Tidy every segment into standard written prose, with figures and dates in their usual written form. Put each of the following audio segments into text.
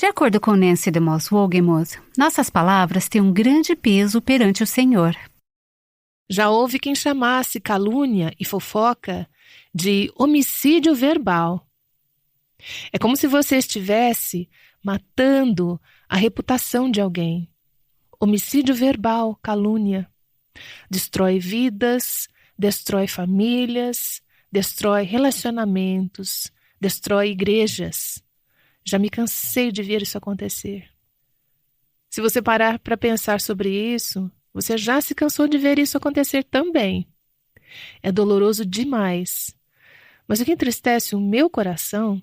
De acordo com Nancy DeMoss Wogemuth, nossas palavras têm um grande peso perante o Senhor. Já houve quem chamasse calúnia e fofoca de homicídio verbal. É como se você estivesse matando a reputação de alguém. Homicídio verbal, calúnia. Destrói vidas, destrói famílias, destrói relacionamentos, destrói igrejas. Já me cansei de ver isso acontecer. Se você parar para pensar sobre isso, você já se cansou de ver isso acontecer também. É doloroso demais. Mas o que entristece o meu coração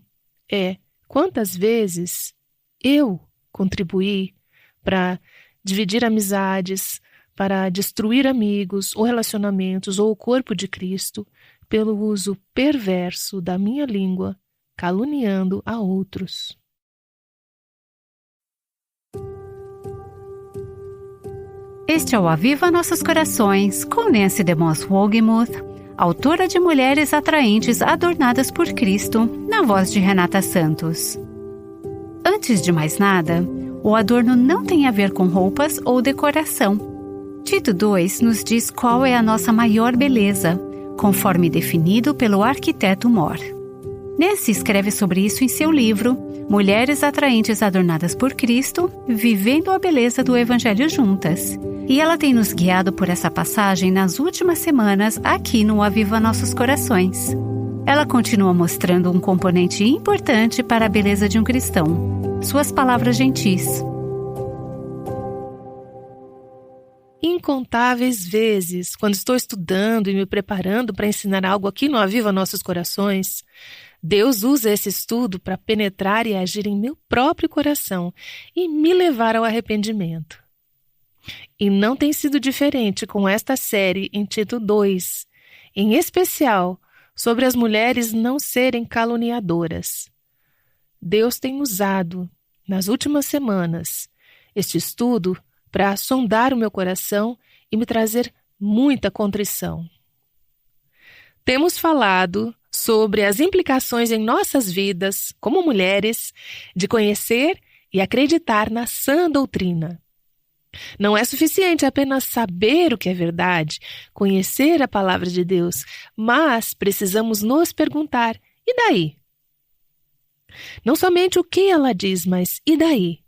é quantas vezes eu contribuí para dividir amizades, para destruir amigos ou relacionamentos ou o corpo de Cristo pelo uso perverso da minha língua, caluniando a outros. Este é o Aviva Nossos Corações, com Nancy DeMoss Wogemuth, autora de Mulheres Atraentes Adornadas por Cristo, na voz de Renata Santos. Antes de mais nada, o adorno não tem a ver com roupas ou decoração. Tito 2 nos diz qual é a nossa maior beleza, conforme definido pelo arquiteto Moore. Nancy escreve sobre isso em seu livro Mulheres Atraentes Adornadas por Cristo, Vivendo a Beleza do Evangelho Juntas. E ela tem nos guiado por essa passagem nas últimas semanas aqui no Aviva Nossos Corações. Ela continua mostrando um componente importante para a beleza de um cristão: suas palavras gentis. Incontáveis vezes, quando estou estudando e me preparando para ensinar algo aqui no Aviva Nossos Corações, Deus usa esse estudo para penetrar e agir em meu próprio coração e me levar ao arrependimento. E não tem sido diferente com esta série em Tito 2, em especial sobre as mulheres não serem caluniadoras. Deus tem usado, nas últimas semanas, este estudo para sondar o meu coração e me trazer muita contrição. Temos falado sobre as implicações em nossas vidas, como mulheres, de conhecer e acreditar na sã doutrina. Não é suficiente apenas saber o que é verdade, conhecer a palavra de Deus, mas precisamos nos perguntar: e daí? Não somente o que ela diz, mas e daí?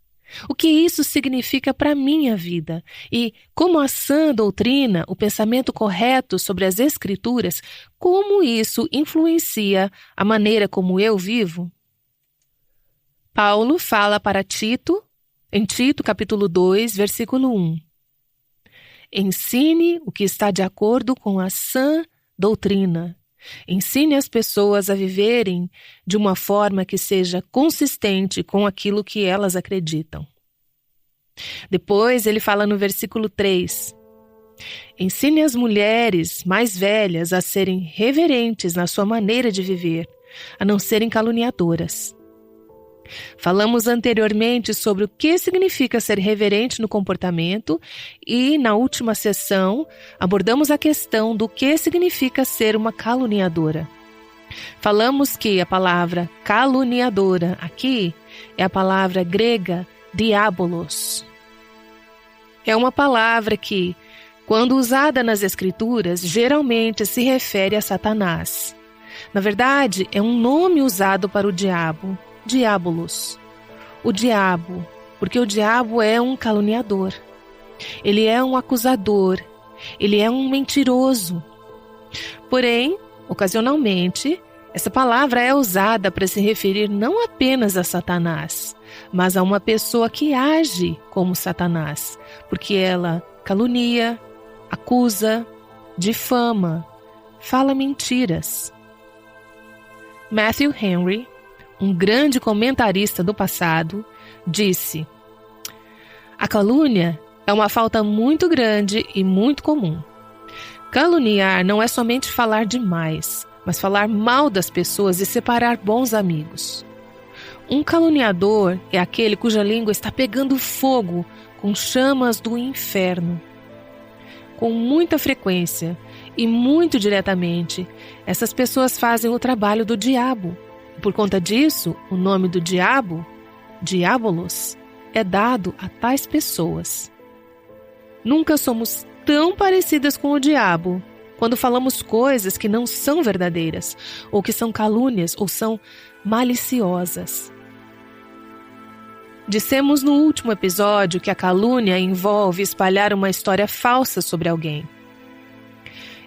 O que isso significa para a minha vida? E como a sã doutrina, o pensamento correto sobre as Escrituras, como isso influencia a maneira como eu vivo? Paulo fala para Tito, em Tito capítulo 2, versículo 1. Ensine o que está de acordo com a sã doutrina. Ensine as pessoas a viverem de uma forma que seja consistente com aquilo que elas acreditam. Depois ele fala no versículo 3. Ensine as mulheres mais velhas a serem reverentes na sua maneira de viver, a não serem caluniadoras. Falamos anteriormente sobre o que significa ser reverente no comportamento e, na última sessão, abordamos a questão do que significa ser uma caluniadora. Falamos que a palavra caluniadora aqui é a palavra grega diabolos. É uma palavra que, quando usada nas Escrituras, geralmente se refere a Satanás. Na verdade, é um nome usado para o diabo. Diabolos. O diabo, porque o diabo é um caluniador. Ele é um acusador. Ele é um mentiroso. Porém, ocasionalmente, essa palavra é usada para se referir não apenas a Satanás, mas a uma pessoa que age como Satanás, porque ela calunia, acusa, difama, fala mentiras. Matthew Henry, um grande comentarista do passado, disse: a calúnia é uma falta muito grande e muito comum. Caluniar não é somente falar demais, mas falar mal das pessoas e separar bons amigos. Um caluniador é aquele cuja língua está pegando fogo com chamas do inferno. Com muita frequência e muito diretamente, essas pessoas fazem o trabalho do diabo. Por conta disso, o nome do diabo diabolos, é dado a tais pessoas. Nunca somos tão parecidas com o diabo quando falamos coisas que não são verdadeiras, ou que são calúnias, ou são maliciosas. Dissemos no último episódio que a calúnia envolve espalhar uma história falsa sobre alguém.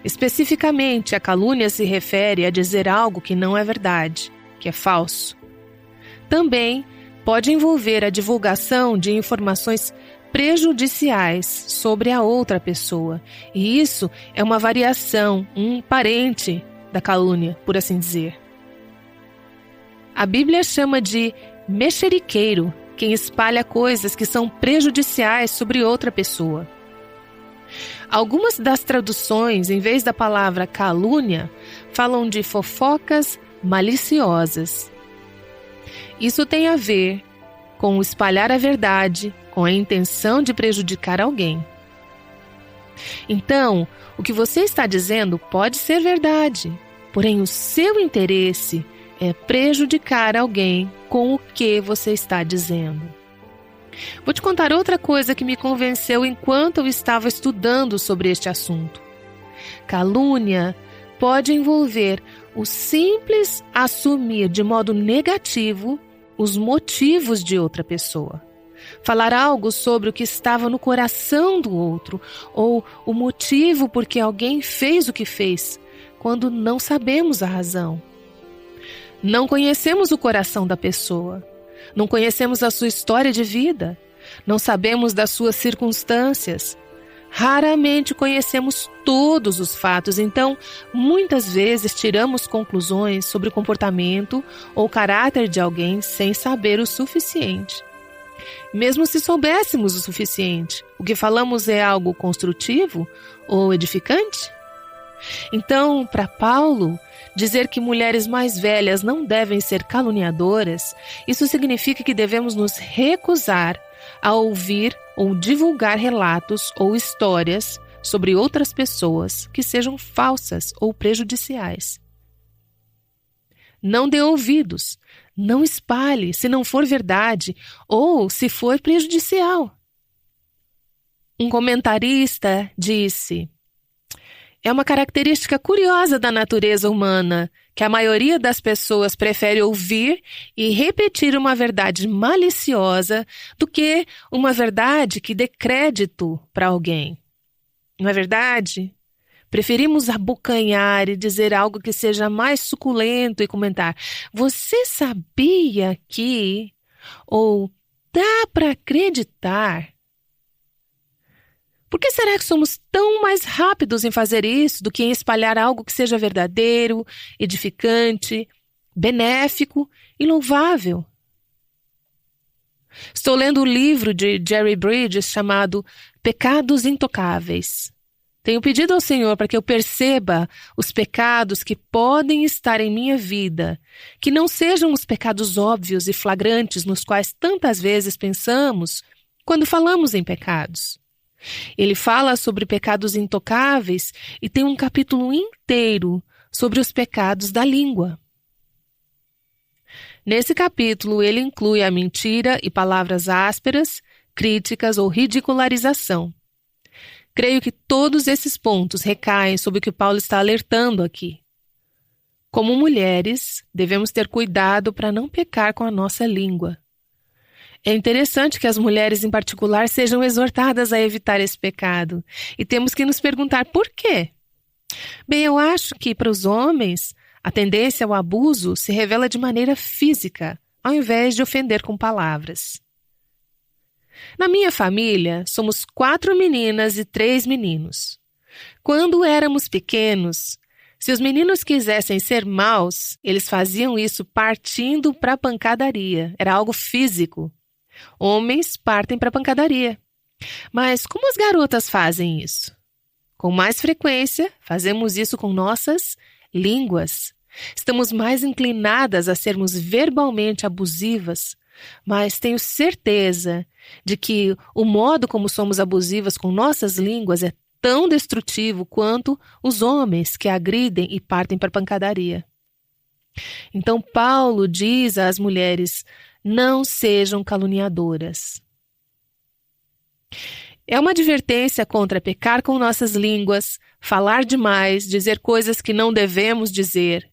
Especificamente, a calúnia se refere a dizer algo que não é verdade, que é falso. Também pode envolver a divulgação de informações prejudiciais sobre a outra pessoa. E isso é uma variação, um parente da calúnia, por assim dizer. A Bíblia chama de mexeriqueiro quem espalha coisas que são prejudiciais sobre outra pessoa. Algumas das traduções, em vez da palavra calúnia, falam de fofocas maliciosas. Isso tem a ver com espalhar a verdade, com a intenção de prejudicar alguém. Então, o que você está dizendo pode ser verdade, porém o seu interesse é prejudicar alguém com o que você está dizendo. Vou te contar outra coisa que me convenceu enquanto eu estava estudando sobre este assunto. Calúnia pode envolver o simples assumir de modo negativo os motivos de outra pessoa. Falar algo sobre o que estava no coração do outro, ou o motivo por que alguém fez o que fez, quando não sabemos a razão. Não conhecemos o coração da pessoa, não conhecemos a sua história de vida, não sabemos das suas circunstâncias. Raramente conhecemos todos os fatos, então, muitas vezes tiramos conclusões sobre o comportamento ou caráter de alguém sem saber o suficiente. Mesmo se soubéssemos o suficiente, o que falamos é algo construtivo ou edificante? Então, para Paulo, dizer que mulheres mais velhas não devem ser caluniadoras, isso significa que devemos nos recusar a ouvir ou divulgar relatos ou histórias sobre outras pessoas que sejam falsas ou prejudiciais. Não dê ouvidos, não espalhe se não for verdade ou se for prejudicial. Um comentarista disse: é uma característica curiosa da natureza humana que a maioria das pessoas prefere ouvir e repetir uma verdade maliciosa do que uma verdade que dê crédito para alguém. Não é verdade? Preferimos abocanhar e dizer algo que seja mais suculento e comentar: você sabia que? Ou dá para acreditar? Por que será que somos tão mais rápidos em fazer isso do que em espalhar algo que seja verdadeiro, edificante, benéfico e louvável? Estou lendo o livro de Jerry Bridges chamado Pecados Intocáveis. Tenho pedido ao Senhor para que eu perceba os pecados que podem estar em minha vida, que não sejam os pecados óbvios e flagrantes nos quais tantas vezes pensamos quando falamos em pecados. Ele fala sobre pecados intocáveis e tem um capítulo inteiro sobre os pecados da língua. Nesse capítulo, ele inclui a mentira e palavras ásperas, críticas ou ridicularização. Creio que todos esses pontos recaem sobre o que Paulo está alertando aqui. Como mulheres, devemos ter cuidado para não pecar com a nossa língua. É interessante que as mulheres em particular sejam exortadas a evitar esse pecado. E temos que nos perguntar por quê. Bem, eu acho que para os homens, a tendência ao abuso se revela de maneira física, ao invés de ofender com palavras. Na minha família, somos 4 meninas e 3 meninos. Quando éramos pequenos, se os meninos quisessem ser maus, eles faziam isso partindo para a pancadaria. Era algo físico. Homens partem para a pancadaria. Mas como as garotas fazem isso? Com mais frequência, fazemos isso com nossas línguas. Estamos mais inclinadas a sermos verbalmente abusivas, mas tenho certeza de que o modo como somos abusivas com nossas línguas é tão destrutivo quanto os homens que agridem e partem para a pancadaria. Então Paulo diz às mulheres: Não sejam caluniadoras. É uma advertência contra pecar com nossas línguas, falar demais, dizer coisas que não devemos dizer.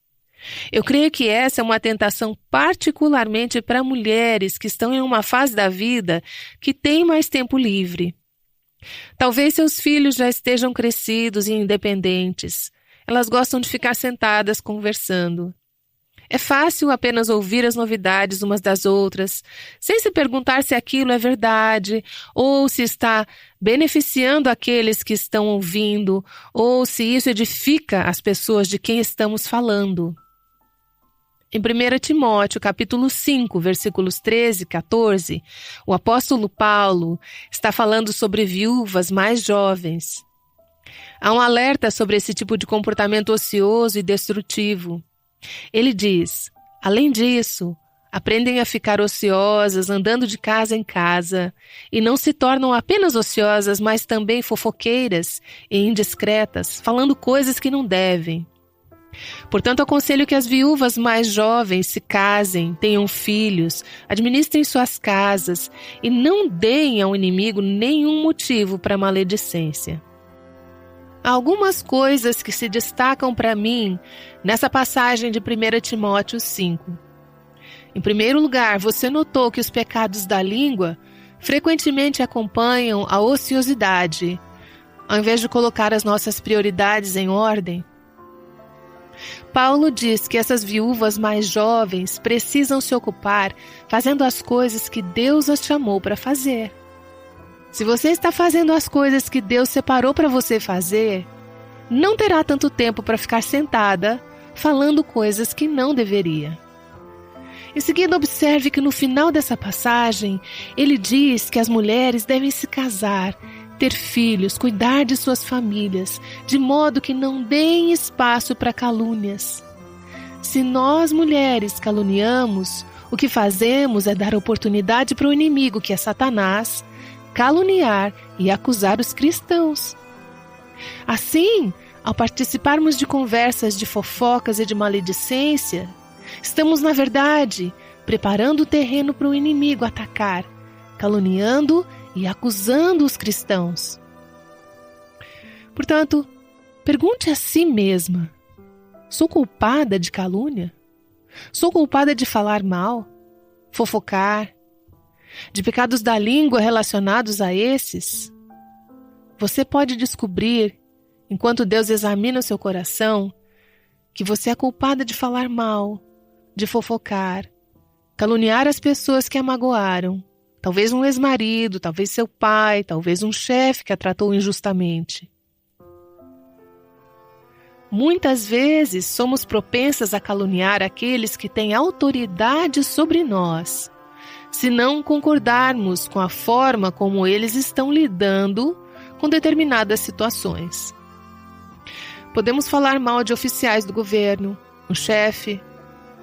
Eu creio que essa é uma tentação particularmente para mulheres que estão em uma fase da vida que têm mais tempo livre. Talvez seus filhos já estejam crescidos e independentes. Elas gostam de ficar sentadas conversando. É fácil apenas ouvir as novidades umas das outras, sem se perguntar se aquilo é verdade, ou se está beneficiando aqueles que estão ouvindo, ou se isso edifica as pessoas de quem estamos falando. Em 1 Timóteo, capítulo 5, versículos 13 e 14, o apóstolo Paulo está falando sobre viúvas mais jovens. Há um alerta sobre esse tipo de comportamento ocioso e destrutivo. Ele diz: além disso, aprendem a ficar ociosas, andando de casa em casa, e não se tornam apenas ociosas, mas também fofoqueiras e indiscretas, falando coisas que não devem. Portanto, aconselho que as viúvas mais jovens se casem, tenham filhos, administrem suas casas e não deem ao inimigo nenhum motivo para maledicência. Há algumas coisas que se destacam para mim nessa passagem de 1 Timóteo 5. Em primeiro lugar, você notou que os pecados da língua frequentemente acompanham a ociosidade, ao invés de colocar as nossas prioridades em ordem. Paulo diz que essas viúvas mais jovens precisam se ocupar fazendo as coisas que Deus as chamou para fazer. Se você está fazendo as coisas que Deus separou para você fazer, não terá tanto tempo para ficar sentada falando coisas que não deveria. Em seguida, observe que no final dessa passagem, ele diz que as mulheres devem se casar, ter filhos, cuidar de suas famílias, de modo que não deem espaço para calúnias. Se nós, mulheres, caluniamos, o que fazemos é dar oportunidade para o inimigo, que é Satanás, caluniar e acusar os cristãos. Assim, ao participarmos de conversas de fofocas e de maledicência, estamos, na verdade, preparando o terreno para o inimigo atacar, caluniando e acusando os cristãos. Portanto, pergunte a si mesma: sou culpada de calúnia? Sou culpada de falar mal, fofocar, de pecados da língua relacionados a esses? Você pode descobrir, enquanto Deus examina o seu coração, que você é culpada de falar mal, de fofocar, caluniar as pessoas que a magoaram, talvez um ex-marido, talvez seu pai, talvez um chefe que a tratou injustamente. Muitas vezes somos propensas a caluniar aqueles que têm autoridade sobre nós, se não concordarmos com a forma como eles estão lidando com determinadas situações. Podemos falar mal de oficiais do governo, um chefe.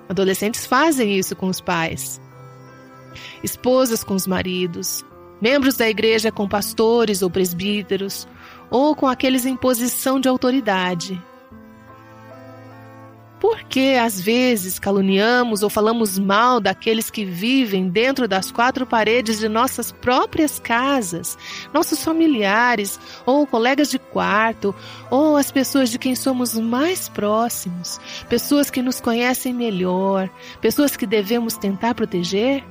Adolescentes fazem isso com os pais. Esposas com os maridos, membros da igreja com pastores ou presbíteros, ou com aqueles em posição de autoridade. Por que, às vezes, caluniamos ou falamos mal daqueles que vivem dentro das quatro paredes de nossas próprias casas, nossos familiares, ou colegas de quarto, ou as pessoas de quem somos mais próximos, pessoas que nos conhecem melhor, pessoas que devemos tentar proteger?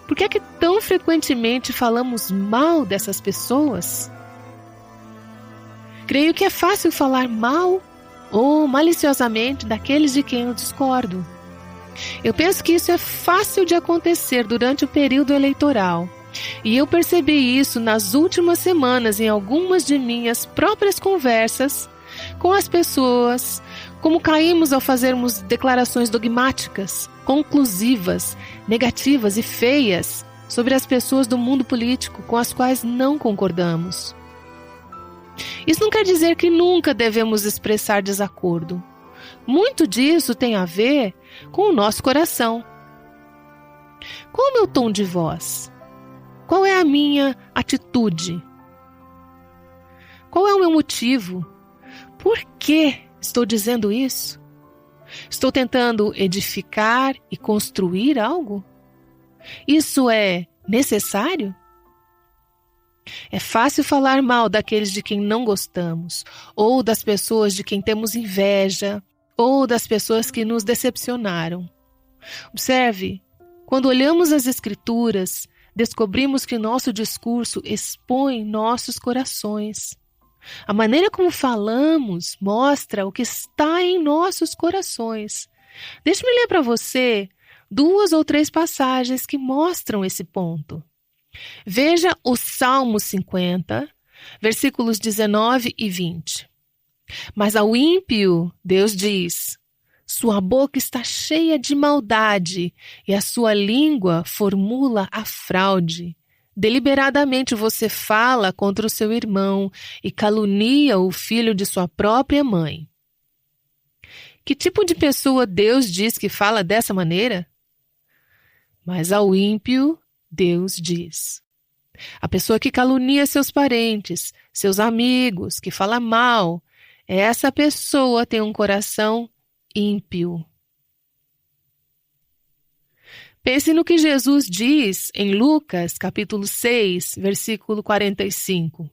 Por que tão frequentemente falamos mal dessas pessoas? Creio que é fácil falar mal ou maliciosamente daqueles de quem eu discordo. Eu penso que isso é fácil de acontecer durante o período eleitoral, e eu percebi isso nas últimas semanas em algumas de minhas próprias conversas com as pessoas, como caímos ao fazermos declarações dogmáticas, conclusivas, negativas e feias sobre as pessoas do mundo político com as quais não concordamos. Isso não quer dizer que nunca devemos expressar desacordo. Muito disso tem a ver com o nosso coração. Qual é o meu tom de voz? Qual é a minha atitude? Qual é o meu motivo? Por que estou dizendo isso? Estou tentando edificar e construir algo? Isso é necessário? É fácil falar mal daqueles de quem não gostamos, ou das pessoas de quem temos inveja, ou das pessoas que nos decepcionaram. Observe, quando olhamos as Escrituras, descobrimos que nosso discurso expõe nossos corações. A maneira como falamos mostra o que está em nossos corações. Deixe-me ler para você 2 ou 3 passagens que mostram esse ponto. Veja o Salmo 50, versículos 19 e 20. Mas ao ímpio, Deus diz: sua boca está cheia de maldade e a sua língua formula a fraude. Deliberadamente você fala contra o seu irmão e calunia o filho de sua própria mãe. Que tipo de pessoa Deus diz que fala dessa maneira? Mas ao ímpio, Deus diz: a pessoa que calunia seus parentes, seus amigos, que fala mal, essa pessoa tem um coração ímpio. Pense no que Jesus diz em Lucas, capítulo 6, versículo 45.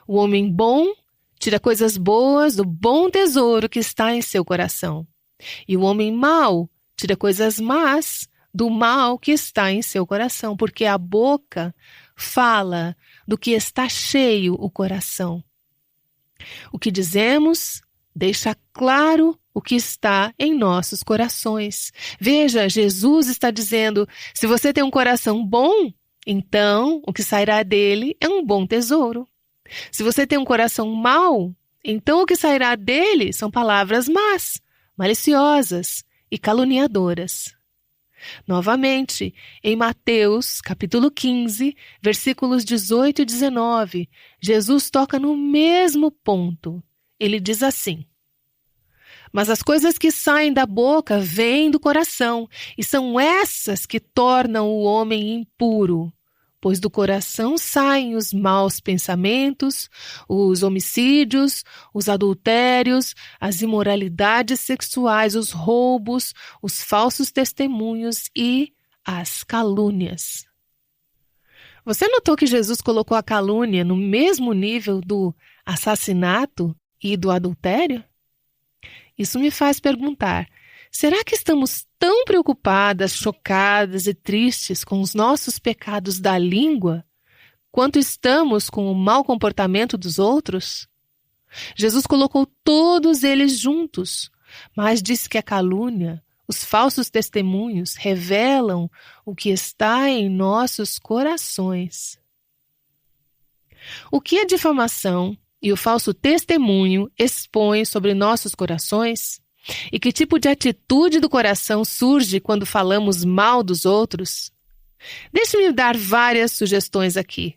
O homem bom tira coisas boas do bom tesouro que está em seu coração. E o homem mau tira coisas más do mal que está em seu coração, porque a boca fala do que está cheio o coração. O que dizemos deixa claro o que está em nossos corações. Veja, Jesus está dizendo: se você tem um coração bom, então o que sairá dele é um bom tesouro. Se você tem um coração mau, então o que sairá dele são palavras más, maliciosas e caluniadoras. Novamente, em Mateus, capítulo 15, versículos 18 e 19, Jesus toca no mesmo ponto. Ele diz assim: mas as coisas que saem da boca vêm do coração, e são essas que tornam o homem impuro. Pois do coração saem os maus pensamentos, os homicídios, os adultérios, as imoralidades sexuais, os roubos, os falsos testemunhos e as calúnias. Você notou que Jesus colocou a calúnia no mesmo nível do assassinato e do adultério? Isso me faz perguntar: será que estamos tão preocupadas, chocadas e tristes com os nossos pecados da língua, quanto estamos com o mau comportamento dos outros? Jesus colocou todos eles juntos, mas disse que a calúnia, os falsos testemunhos, revelam o que está em nossos corações. O que a difamação e o falso testemunho expõem sobre nossos corações? E que tipo de atitude do coração surge quando falamos mal dos outros? Deixe-me dar várias sugestões aqui.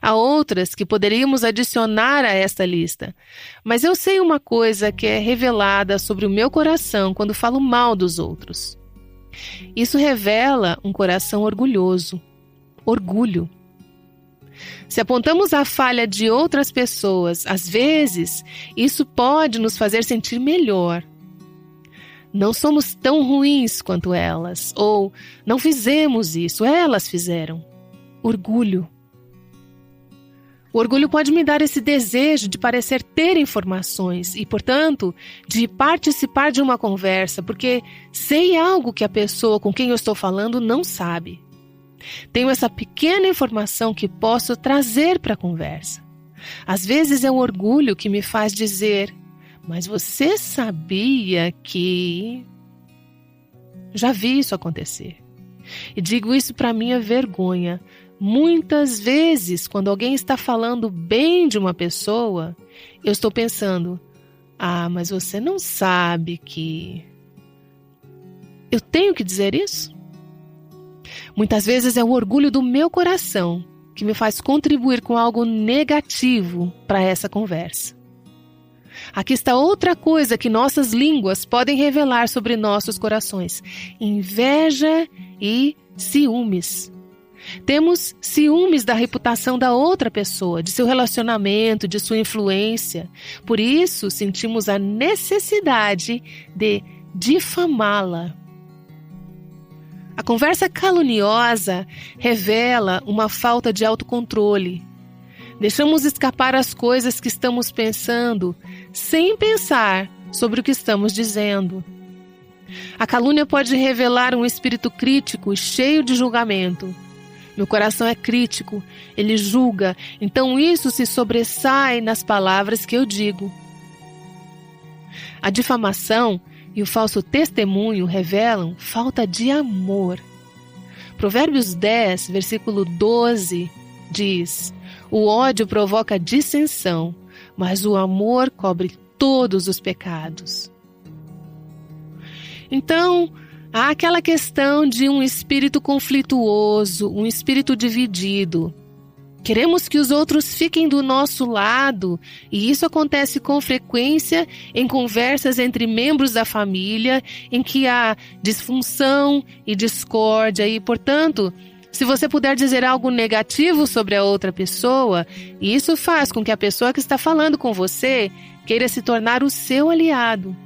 Há outras que poderíamos adicionar a esta lista, mas eu sei uma coisa que é revelada sobre o meu coração quando falo mal dos outros. Isso revela um coração orgulhoso. Orgulho. Se apontamos a falha de outras pessoas, às vezes, isso pode nos fazer sentir melhor. Não somos tão ruins quanto elas, ou não fizemos isso, elas fizeram. Orgulho. O orgulho pode me dar esse desejo de parecer ter informações e, portanto, de participar de uma conversa, porque sei algo que a pessoa com quem eu estou falando não sabe. Tenho essa pequena informação que posso trazer para a conversa. Às vezes é o orgulho que me faz dizer: mas você sabia que... Já vi isso acontecer. E digo isso para minha vergonha. Muitas vezes, quando alguém está falando bem de uma pessoa, eu estou pensando: ah, mas você não sabe que... Eu tenho que dizer isso? Muitas vezes é o orgulho do meu coração que me faz contribuir com algo negativo para essa conversa. Aqui está outra coisa que nossas línguas podem revelar sobre nossos corações: inveja e ciúmes. Temos ciúmes da reputação da outra pessoa, de seu relacionamento, de sua influência. Por isso, sentimos a necessidade de difamá-la. A conversa caluniosa revela uma falta de autocontrole. Deixamos escapar as coisas que estamos pensando sem pensar sobre o que estamos dizendo. A calúnia pode revelar um espírito crítico e cheio de julgamento. Meu coração é crítico, ele julga, então isso se sobressai nas palavras que eu digo. A difamação e o falso testemunho revelam falta de amor. Provérbios 10, versículo 12, diz: o ódio provoca dissensão, mas o amor cobre todos os pecados. Então, há aquela questão de um espírito conflituoso, um espírito dividido. Queremos que os outros fiquem do nosso lado, e isso acontece com frequência em conversas entre membros da família, em que há disfunção e discórdia, e, portanto, se você puder dizer algo negativo sobre a outra pessoa, isso faz com que a pessoa que está falando com você queira se tornar o seu aliado.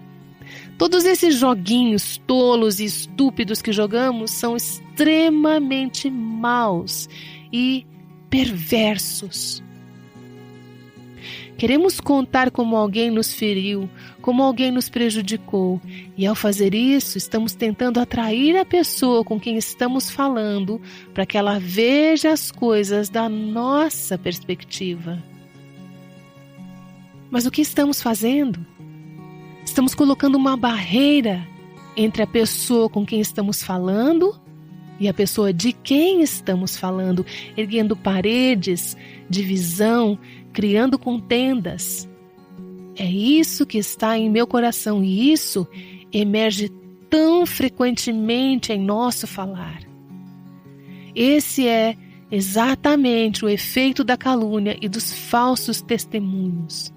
Todos esses joguinhos tolos e estúpidos que jogamos são extremamente maus e perversos. Queremos contar como alguém nos feriu, como alguém nos prejudicou, e ao fazer isso, estamos tentando atrair a pessoa com quem estamos falando para que ela veja as coisas da nossa perspectiva. Mas o que estamos fazendo? Estamos colocando uma barreira entre a pessoa com quem estamos falando e a pessoa de quem estamos falando, erguendo paredes, divisão, criando contendas. É isso que está em meu coração e isso emerge tão frequentemente em nosso falar. Esse é exatamente o efeito da calúnia e dos falsos testemunhos.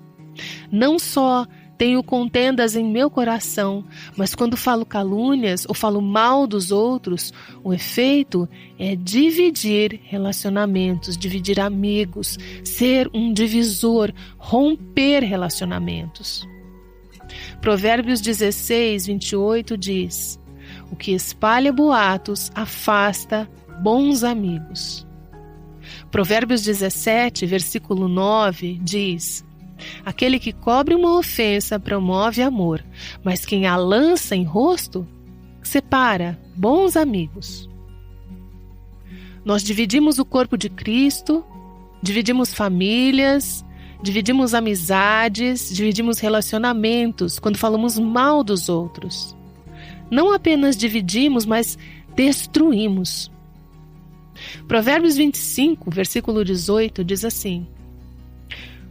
Não só tenho contendas em meu coração, mas quando falo calúnias ou falo mal dos outros, o efeito é dividir relacionamentos, dividir amigos, ser um divisor, romper relacionamentos. Provérbios 16, 28 diz: o que espalha boatos afasta bons amigos. Provérbios 17, versículo 9 diz: aquele que cobre uma ofensa promove amor, mas quem a lança em rosto separa bons amigos. Nós dividimos o corpo de Cristo, dividimos famílias, dividimos amizades, dividimos relacionamentos quando falamos mal dos outros. Não apenas dividimos, mas destruímos. Provérbios 25, versículo 18 diz assim: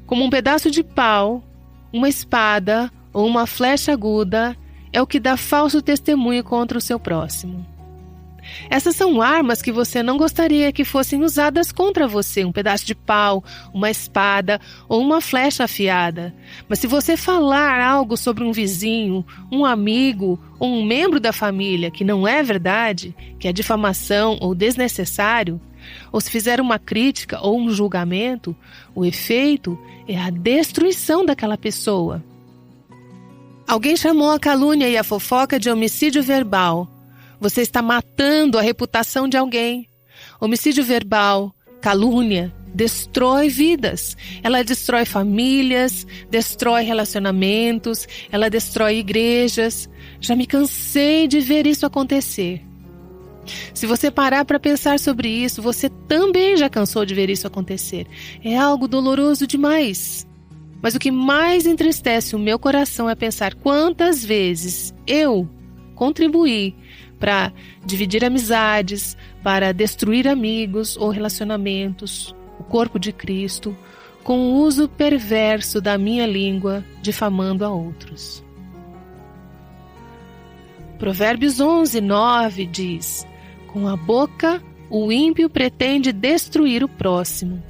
como um pedaço de pau, uma espada ou uma flecha aguda é o que dá falso testemunho contra o seu próximo. Essas são armas que você não gostaria que fossem usadas contra você, um pedaço de pau, uma espada ou uma flecha afiada. Mas se você falar algo sobre um vizinho, um amigo ou um membro da família que não é verdade, que é difamação ou desnecessário, ou se fizer uma crítica ou um julgamento, o efeito é a destruição daquela pessoa. Alguém chamou a calúnia e a fofoca de homicídio verbal. Você está matando a reputação de alguém. Homicídio verbal, calúnia, destrói vidas. Ela destrói famílias, destrói relacionamentos, ela destrói igrejas. Já me cansei de ver isso acontecer. Se você parar para pensar sobre isso, você também já cansou de ver isso acontecer. É algo doloroso demais. Mas o que mais entristece o meu coração é pensar quantas vezes eu contribuí para dividir amizades, para destruir amigos ou relacionamentos, o corpo de Cristo, com o uso perverso da minha língua, difamando a outros. Provérbios 11, 9 diz: com a boca, o ímpio pretende destruir o próximo.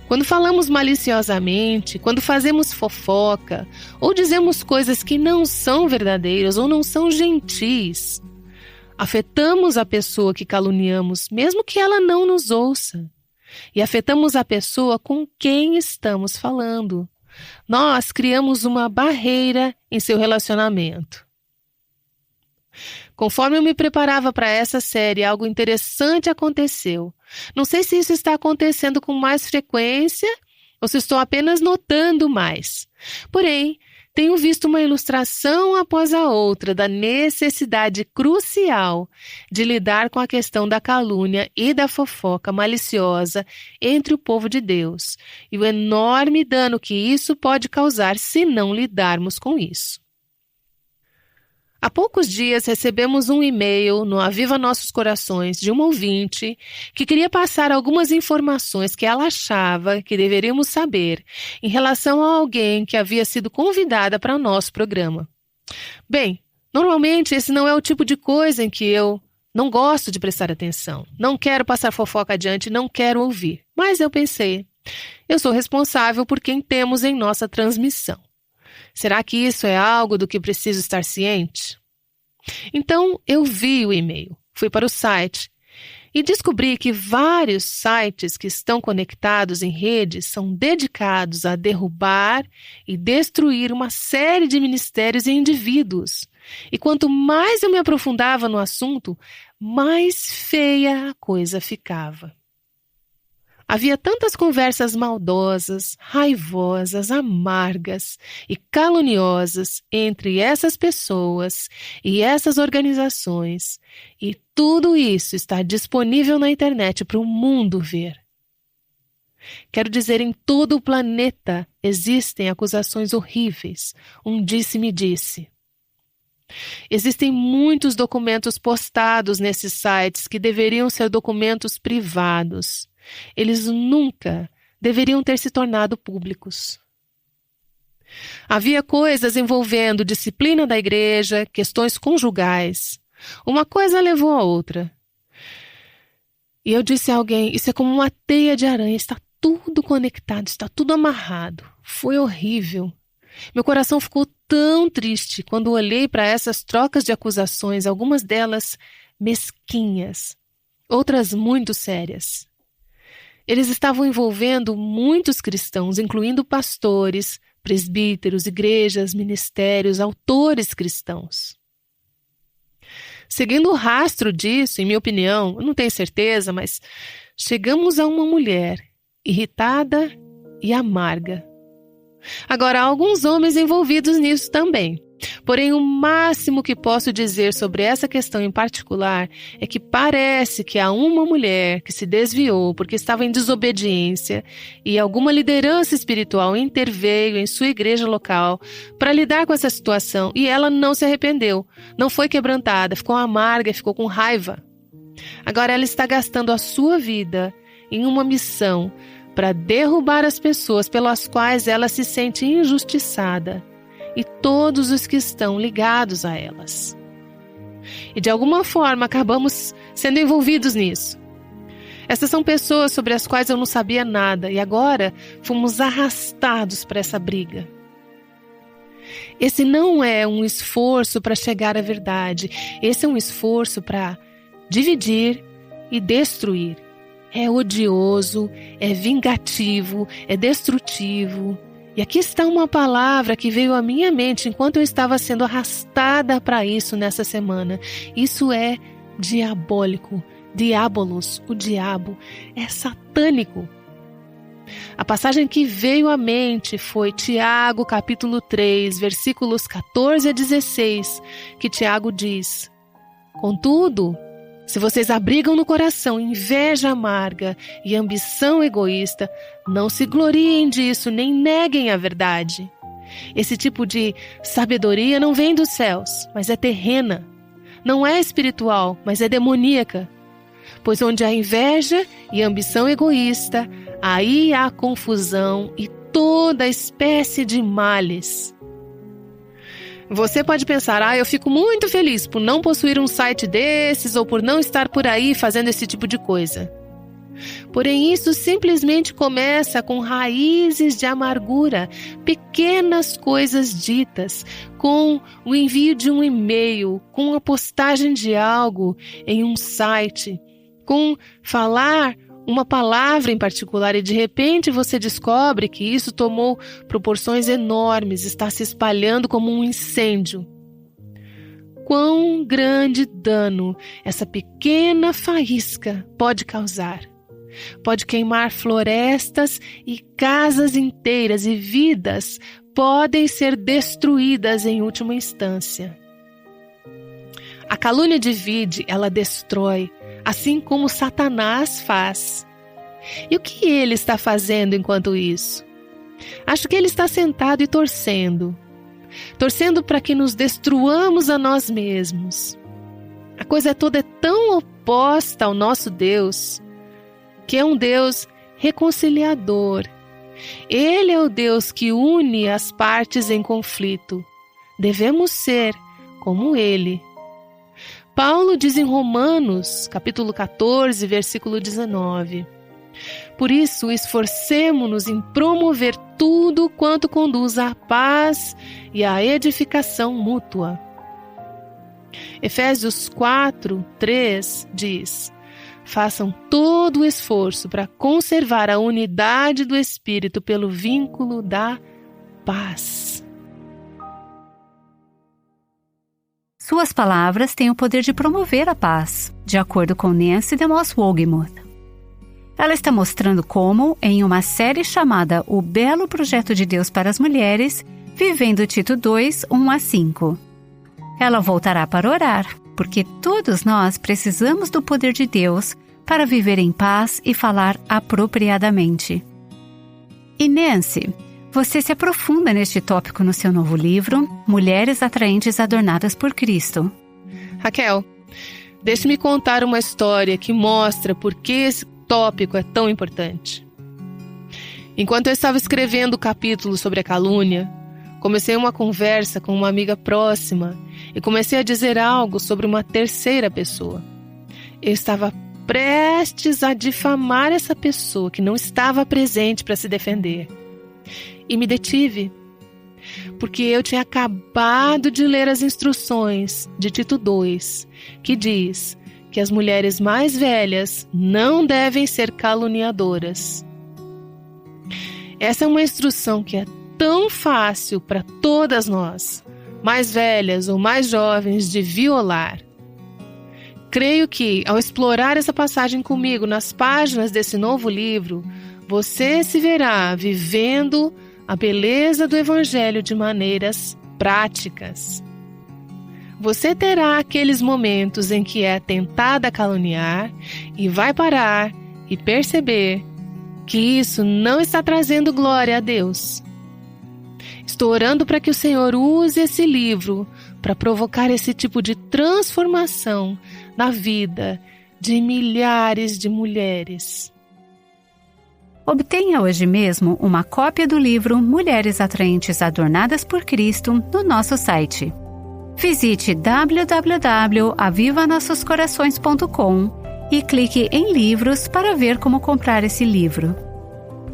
Quando falamos maliciosamente, quando fazemos fofoca, ou dizemos coisas que não são verdadeiras ou não são gentis, afetamos a pessoa que caluniamos, mesmo que ela não nos ouça. E afetamos a pessoa com quem estamos falando. Nós criamos uma barreira em seu relacionamento. Conforme eu me preparava para essa série, algo interessante aconteceu. Não sei se isso está acontecendo com mais frequência ou se estou apenas notando mais. Porém, tenho visto uma ilustração após a outra da necessidade crucial de lidar com a questão da calúnia e da fofoca maliciosa entre o povo de Deus e o enorme dano que isso pode causar se não lidarmos com isso. Há poucos dias recebemos um e-mail no Aviva Nossos Corações de uma ouvinte que queria passar algumas informações que ela achava que deveríamos saber em relação a alguém que havia sido convidada para o nosso programa. Bem, normalmente esse não é o tipo de coisa em que eu não gosto de prestar atenção, não quero passar fofoca adiante, não quero ouvir. Mas eu pensei, eu sou responsável por quem temos em nossa transmissão. Será que isso é algo do que preciso estar ciente? Então, eu vi o e-mail, fui para o site e descobri que vários sites que estão conectados em redes são dedicados a derrubar e destruir uma série de ministérios e indivíduos. E quanto mais eu me aprofundava no assunto, mais feia a coisa ficava. Havia tantas conversas maldosas, raivosas, amargas e caluniosas entre essas pessoas e essas organizações, e tudo isso está disponível na internet para o mundo ver. Quero dizer, em todo o planeta existem acusações horríveis, um disse-me-disse. Existem muitos documentos postados nesses sites que deveriam ser documentos privados. Eles nunca deveriam ter se tornado públicos. Havia coisas envolvendo disciplina da igreja, questões conjugais. Uma coisa levou a outra. E eu disse a alguém, isso é como uma teia de aranha, está tudo conectado, está tudo amarrado. Foi horrível. Meu coração ficou tão triste quando olhei para essas trocas de acusações, algumas delas mesquinhas, outras muito sérias. Eles estavam envolvendo muitos cristãos, incluindo pastores, presbíteros, igrejas, ministérios, autores cristãos. Seguindo o rastro disso, em minha opinião, eu não tenho certeza, mas chegamos a uma mulher irritada e amarga. Agora, há alguns homens envolvidos nisso também. Porém, o máximo que posso dizer sobre essa questão em particular é que parece que há uma mulher que se desviou porque estava em desobediência e alguma liderança espiritual interveio em sua igreja local para lidar com essa situação e ela não se arrependeu, não foi quebrantada, ficou amarga, ficou com raiva. Agora ela está gastando a sua vida em uma missão para derrubar as pessoas pelas quais ela se sente injustiçada e todos os que estão ligados a elas. E de alguma forma acabamos sendo envolvidos nisso. Essas são pessoas sobre as quais eu não sabia nada e agora fomos arrastados para essa briga. Esse não é um esforço para chegar à verdade, esse é um esforço para dividir e destruir. É odioso, é vingativo, é destrutivo. E aqui está uma palavra que veio à minha mente enquanto eu estava sendo arrastada para isso nessa semana. Isso é diabólico, diabolos, o diabo, é satânico. A passagem que veio à mente foi Tiago capítulo 3, versículos 14 a 16, que Tiago diz: Contudo, se vocês abrigam no coração inveja amarga e ambição egoísta, não se gloriem disso, nem neguem a verdade. Esse tipo de sabedoria não vem dos céus, mas é terrena. Não é espiritual, mas é demoníaca. Pois onde há inveja e ambição egoísta, aí há confusão e toda espécie de males. Você pode pensar, eu fico muito feliz por não possuir um site desses ou por não estar por aí fazendo esse tipo de coisa. Porém, isso simplesmente começa com raízes de amargura, pequenas coisas ditas, com o envio de um e-mail, com a postagem de algo em um site, com falar uma palavra em particular e de repente você descobre que isso tomou proporções enormes, está se espalhando como um incêndio. quão grande dano essa pequena faísca pode causar. Pode queimar florestas e casas inteiras, e vidas podem ser destruídas em última instância. A calúnia divide, ela destrói, assim como Satanás faz. E o que ele está fazendo enquanto isso? Acho que ele está sentado e torcendo para que nos destruamos a nós mesmos. A coisa toda é tão oposta ao nosso Deus, que é um Deus reconciliador. Ele é o Deus que une as partes em conflito. Devemos ser como Ele. Paulo diz em Romanos, capítulo 14, versículo 19: por isso, esforcemo-nos em promover tudo quanto conduz à paz e à edificação mútua. Efésios 4, 3 diz: façam todo o esforço para conservar a unidade do Espírito pelo vínculo da paz. Suas palavras têm o poder de promover a paz, de acordo com Nancy DeMoss Wogemuth. Ela está mostrando como, em uma série chamada O Belo Projeto de Deus para as Mulheres, vivendo Tito 2, 1-5. Ela voltará para orar, porque todos nós precisamos do poder de Deus para viver em paz e falar apropriadamente. E Nancy, você se aprofunda neste tópico no seu novo livro, Mulheres Atraentes Adornadas por Cristo. Raquel, deixe-me contar uma história que mostra por que esse tópico é tão importante. Enquanto eu estava escrevendo o capítulo sobre a calúnia, comecei uma conversa com uma amiga próxima e comecei a dizer algo sobre uma terceira pessoa. Eu estava prestes a difamar essa pessoa que não estava presente para se defender. E me detive, porque eu tinha acabado de ler as instruções de Tito 2, que diz que as mulheres mais velhas não devem ser caluniadoras. Essa é uma instrução que é tão fácil para todas nós, mais velhas ou mais jovens, de violar. Creio que, ao explorar essa passagem comigo nas páginas desse novo livro, você se verá vivendo a beleza do Evangelho de maneiras práticas. Você terá aqueles momentos em que é tentada a caluniar e vai parar e perceber que isso não está trazendo glória a Deus. Estou orando para que o Senhor use esse livro para provocar esse tipo de transformação na vida de milhares de mulheres. Obtenha hoje mesmo uma cópia do livro Mulheres Atraentes Adornadas por Cristo no nosso site. Visite www.avivanossoscorações.com e clique em livros para ver como comprar esse livro.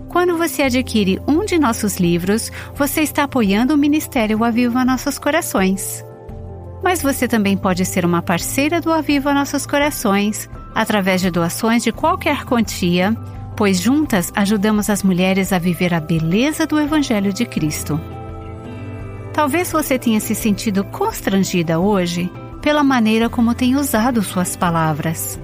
Quando você adquire um de nossos livros, você está apoiando o Ministério Aviva Nossos Corações. Mas você também pode ser uma parceira do Aviva Nossos Corações através de doações de qualquer quantia, pois juntas ajudamos as mulheres a viver a beleza do Evangelho de Cristo. Talvez você tenha se sentido constrangida hoje pela maneira como tem usado suas palavras.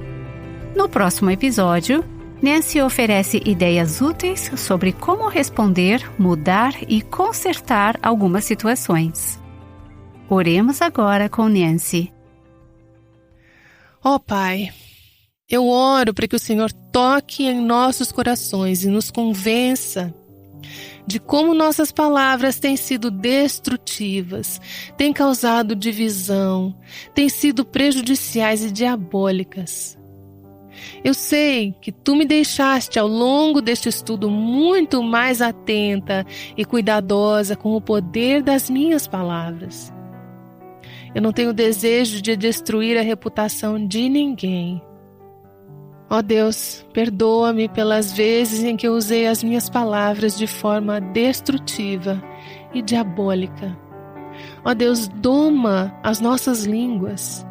No próximo episódio, Nancy oferece ideias úteis sobre como responder, mudar e consertar algumas situações. Oremos agora com Nancy. Ó Pai, eu oro para que o Senhor toque em nossos corações e nos convença de como nossas palavras têm sido destrutivas, têm causado divisão, têm sido prejudiciais e diabólicas. Eu sei que Tu me deixaste ao longo deste estudo muito mais atenta e cuidadosa com o poder das minhas palavras. Eu não tenho desejo de destruir a reputação de ninguém. Ó Deus, perdoa-me pelas vezes em que eu usei as minhas palavras de forma destrutiva e diabólica. Ó Deus, doma as nossas línguas.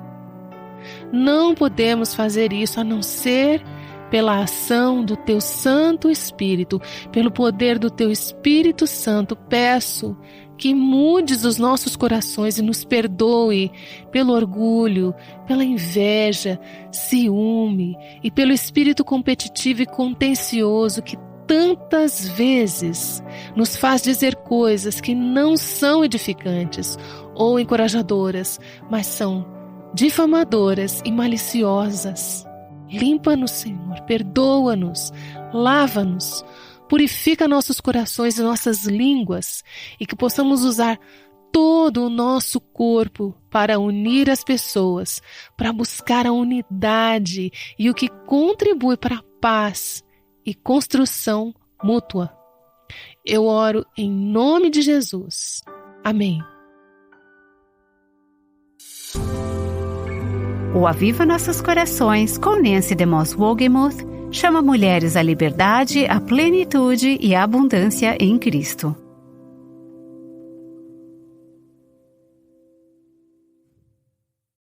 Não podemos fazer isso a não ser pela ação do Teu Santo Espírito, pelo poder do Teu Espírito Santo. Peço que mudes os nossos corações e nos perdoe pelo orgulho, pela inveja, ciúme e pelo espírito competitivo e contencioso que tantas vezes nos faz dizer coisas que não são edificantes ou encorajadoras, mas são difamadoras e maliciosas. Limpa-nos, Senhor, perdoa-nos, lava-nos, purifica nossos corações e nossas línguas e que possamos usar todo o nosso corpo para unir as pessoas, para buscar a unidade e o que contribui para a paz e construção mútua. Eu oro em nome de Jesus. Amém. O Aviva Nossos Corações, com Nancy DeMoss Wogemuth, chama mulheres à liberdade, à plenitude e à abundância em Cristo.